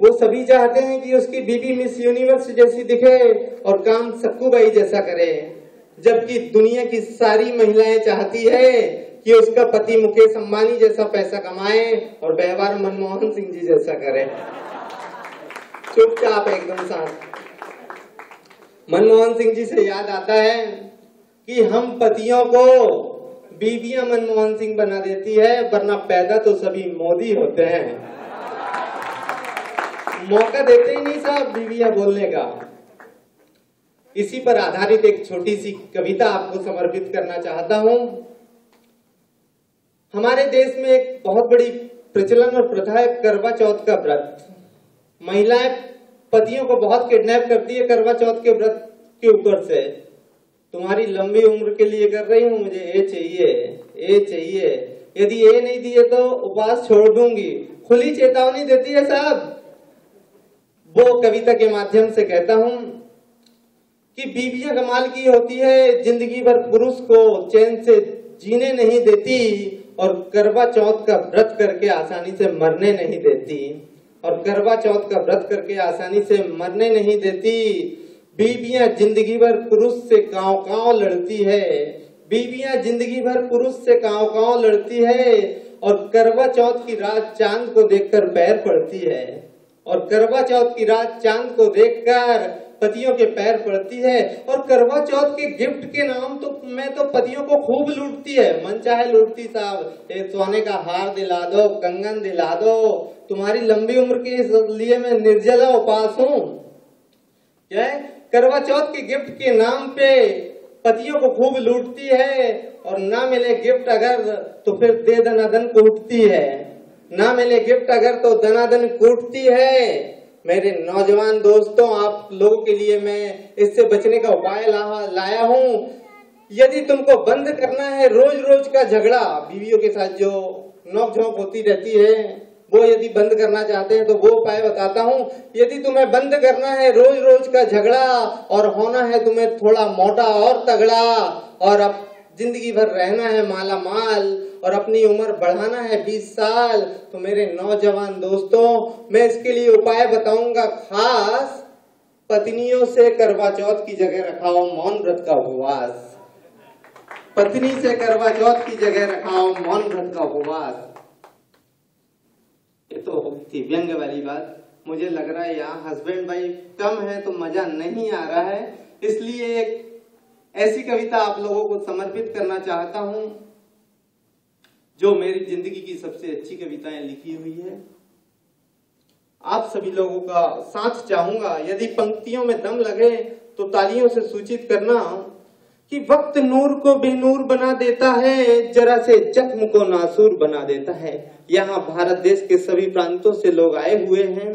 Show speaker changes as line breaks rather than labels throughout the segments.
वो सभी चाहते हैं कि उसकी बीबी मिस यूनिवर्स जैसी दिखे और काम सक्कूबाई जैसा करे, जबकि दुनिया की सारी महिलाएं चाहती है कि उसका पति मुकेश अंबानी जैसा पैसा कमाए और व्यवहार मनमोहन सिंह जी जैसा करे। चुपचाप एकदम शांत। मनमोहन सिंह जी से याद आता है कि हम पतियों को बीबियां मनमोहन सिंह बना देती है, वरना पैदा तो सभी मोदी होते हैं। मौका देते ही नहीं साहब बीबियां बोलने का। इसी पर आधारित एक छोटी सी कविता आपको समर्पित करना चाहता हूं। हमारे देश में एक बहुत बड़ी प्रचलन और प्रथा है करवा चौथ का व्रत। महिलाएं पतियों को बहुत किडनैप करती है करवा चौथ के व्रत के ऊपर से। तुम्हारी लंबी उम्र के लिए कर रही हूं, मुझे ये चाहिए, यदि ये नहीं दिए तो उपवास छोड़ दूंगी। खुली चेतावनी देती है साहब। वो कविता के माध्यम से कहता हूं कि बीबियां कमाल की होती है, जिंदगी भर पुरुष को चैन से जीने नहीं देती और करवा चौथ का व्रत करके आसानी से मरने नहीं देती, और करवा चौथ का व्रत करके आसानी से मरने नहीं देती। बीबियां जिंदगी भर पुरुष से कांव लड़ती है, बीबियां जिंदगी भर पुरुष से कांव लड़ती है, और करवा चौथ की रात चांद को देखकर पैर पड़ती है, और करवा चौथ की रात चांद को देखकर पतियों के पैर पड़ती है। और करवा चौथ के गिफ्ट के नाम में तो पतियों को खूब लूटती है, मन चाहे लूटती साहब। ये सोने का हार दिला दो, कंगन दिला दो, तुम्हारी लंबी उम्र के लिए मैं निर्जला उपास हूँ। क्या है? करवा चौथ के गिफ्ट के नाम पे पतियों को खूब लूटती है, और ना मिले गिफ्ट अगर तो फिर दे दनादन कूटती है, ना मिले गिफ्ट अगर तो दनादन कूटती है। मेरे नौजवान दोस्तों, आप लोगों के लिए मैं इससे बचने का उपाय लाया हूँ। यदि तुमको बंद करना है रोज रोज का झगड़ा, बीवियों के साथ जो नोक-झोंक होती रहती है, वो यदि बंद करना चाहते हैं तो वो उपाय बताता हूँ। यदि तुम्हें बंद करना है रोज रोज का झगड़ा और होना है तुम्हें थोड़ा मोटा और तगड़ा, और अब जिंदगी भर रहना है माला माल और अपनी उम्र बढ़ाना है 20 साल, तो मेरे नौजवान दोस्तों, मैं इसके लिए उपाय बताऊंगा खास। पत्नियों से करवा चौथ की जगह रखाओ मौन व्रत का उपवास। पत्नी से करवा चौथ की जगह रखाओ मौन व्रत का उपवास। ये तो थी व्यंग्य वाली बात। मुझे लग रहा है यहाँ हस्बैंड वाइफ कम है तो मजा नहीं आ रहा है, इसलिए एक ऐसी कविता आप लोगों को समर्पित करना चाहता हूं जो मेरी जिंदगी की सबसे अच्छी कविताएं लिखी हुई है। आप सभी लोगों का साथ चाहूंगा। यदि पंक्तियों में दम लगे तो तालियों से सूचित करना कि वक्त नूर को बेनूर बना देता है, जरा से जख्म को नासूर बना देता है। यहाँ भारत देश के सभी प्रांतों से लोग आए हुए हैं।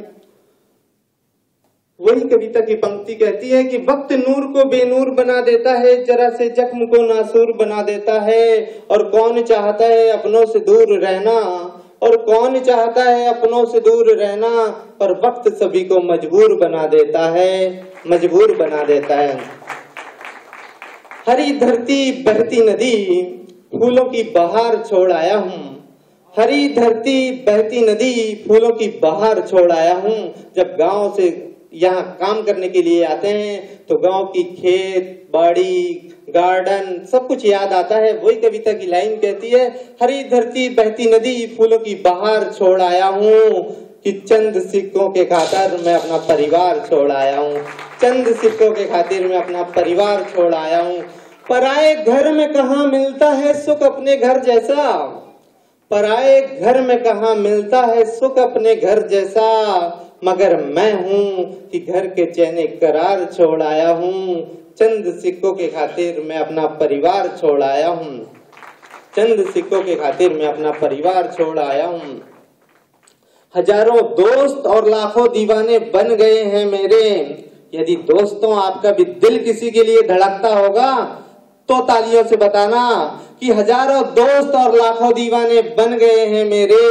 वही कविता की पंक्ति कहती है कि वक्त नूर को बेनूर बना देता है, जरा से जख्म को नासूर बना देता है, और कौन चाहता है अपनों से दूर रहना, और कौन चाहता है अपनों से दूर रहना, पर वक्त सभी को मजबूर बना देता है, मजबूर बना देता है। हरी धरती बहती नदी फूलों की बहार छोड़ आया हूँ, हरी धरती बहती नदी फूलों की बहार छोड़ आया हूँ। जब गांव से यहाँ काम करने के लिए आते हैं तो गांव की खेत बाड़ी गार्डन सब कुछ याद आता है। वही कविता की लाइन कहती है, हरी धरती बहती नदी फूलों की बहार छोड़ आया हूँ, कि चंद सिक्कों के खातिर मैं अपना परिवार छोड़ आया हूँ, चंद सिक्कों के खातिर मैं अपना परिवार छोड़ आया हूँ। पराए घर में कहाँ मिलता है सुख अपने घर जैसा, पराए घर में कहाँ मिलता है सुख अपने घर जैसा, मगर मैं हूँ कि घर के चैन करार छोड़ आया हूँ, चंद सिक्कों के खातिर मैं अपना परिवार छोड़ आया हूँ, चंद सिक्कों के खातिर मैं अपना परिवार छोड़ आया हूँ। हजारों दोस्त और लाखों दीवाने बन गए हैं मेरे। यदि दोस्तों आपका भी दिल किसी के लिए धड़कता होगा तो तालियों से बताना कि हजारों दोस्त और लाखों दीवाने बन गए हैं मेरे,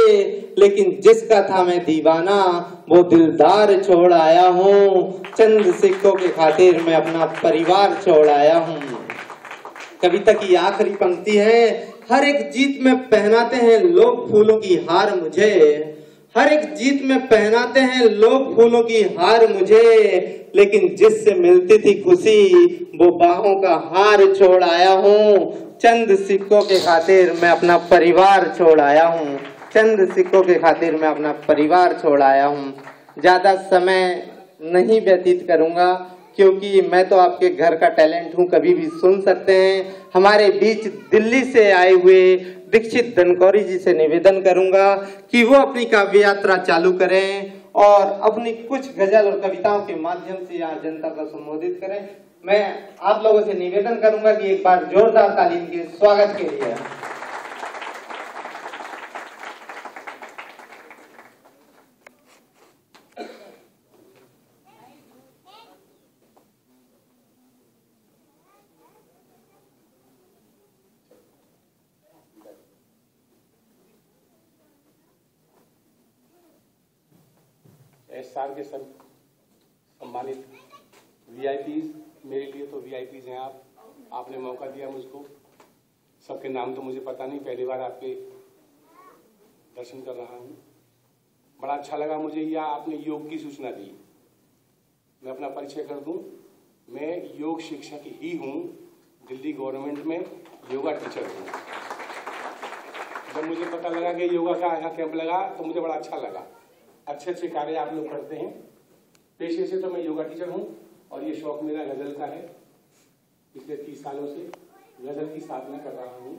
लेकिन जिसका था मैं दीवाना वो दिलदार छोड़ आया हूँ, चंद सिक्कों के खातिर मैं अपना परिवार छोड़ आया हूँ। कविता की आखिरी पंक्ति है, हर एक जीत में पहनाते हैं लोग फूलों की हार मुझे, हर एक जीत में पहनाते हैं लोग फूलों की हार मुझे, लेकिन जिससे मिलती थी खुशी वो बाहों का हार छोड़ आया हूँ। चंद सिक्कों के खातिर मैं अपना परिवार छोड़ आया हूँ। चंद सिक्कों के खातिर मैं अपना परिवार छोड़ आया हूँ। ज्यादा समय नहीं व्यतीत करूंगा क्योंकि मैं तो आपके घर का टैलेंट हूं, कभी भी सुन सकते हैं। हमारे बीच दिल्ली से आए हुए दीक्षित धनकौरी जी से निवेदन करूंगा कि वो अपनी काव्य यात्रा चालू करें और अपनी कुछ गजल और कविताओं के माध्यम से यहाँ जनता को संबोधित करें। मैं आप लोगों से निवेदन करूंगा कि एक बार जोरदार तालीम के स्वागत के लिए।
एसआर के सब सम्मानित वीआईपीज, मेरे लिए तो वीआईपीज हैं आप, आपने मौका दिया मुझको। सबके नाम तो मुझे पता नहीं, पहली बार आपके दर्शन कर रहा हूँ। बड़ा अच्छा लगा मुझे, यह आपने योग की सूचना दी। मैं अपना परिचय कर दूं, मैं योग शिक्षक ही हूँ, दिल्ली गवर्नमेंट में योगा टीचर हूँ। जब मुझे पता लगा कि योगा का यहाँ कैंप लगा तो मुझे बड़ा अच्छा लगा। अच्छे अच्छे कार्य आप लोग करते हैं। पेशे से तो मैं योगा टीचर हूँ और ये शौक मेरा गजल का है। पिछले 30 सालों से गजल की साधना कर रहा हूँ।